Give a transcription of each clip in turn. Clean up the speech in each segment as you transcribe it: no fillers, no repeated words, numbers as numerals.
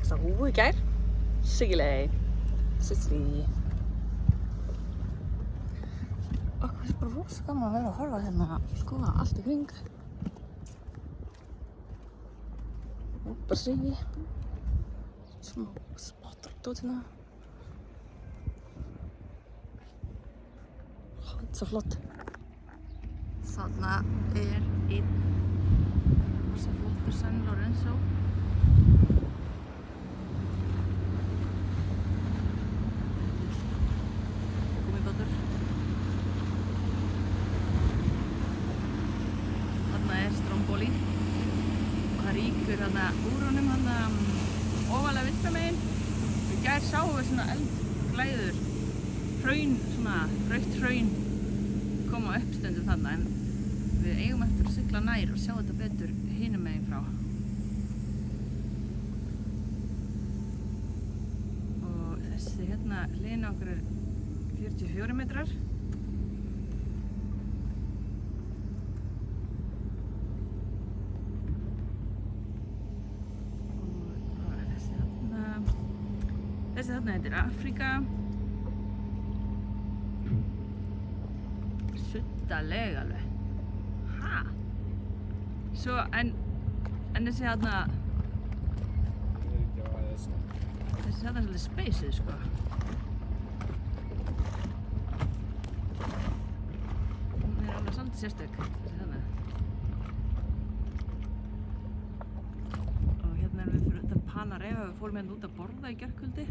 fyrsta húfu í gær. Sigilei. Sissi. Okkur finnst bara rosa gaman að vera að horfa hérna, skoða allt í kring. Bara Siggi. Smá spottar út hérna. Þetta er svo flott. Þarna er einn rosa flottur San Lorenzo. Gúmmíbátur. Þarna er Stromboli. Og það rýkur þarna úr honum ofalega vinstra megin. Í gær sáum við svona eldglæður hraun, svona rautt hraun koma á uppstöndum þarna, en við eigum eftir að sigla nær og sjá þetta betur hinum megin frá. Og þessi hérna hliðin á okkur er 44 metrar. Og þessi þarna heitir Afrika. Suttalega alveg. Ha? Svo, en þessi þarna... Ég veit ekki hvað þessi. Þessi þarna er svolítið spacið, sko. Hún er alveg svolítið sérstök, þessi þarna. Og hérna erum við fyrir utan Panareva. Við fórum hérna út að borða í gærkvöldi.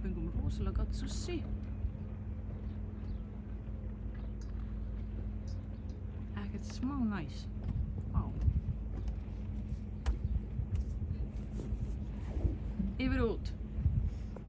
Fengum rosalega gott sushi. Ekkert smá næs. Vá. Yfir og út.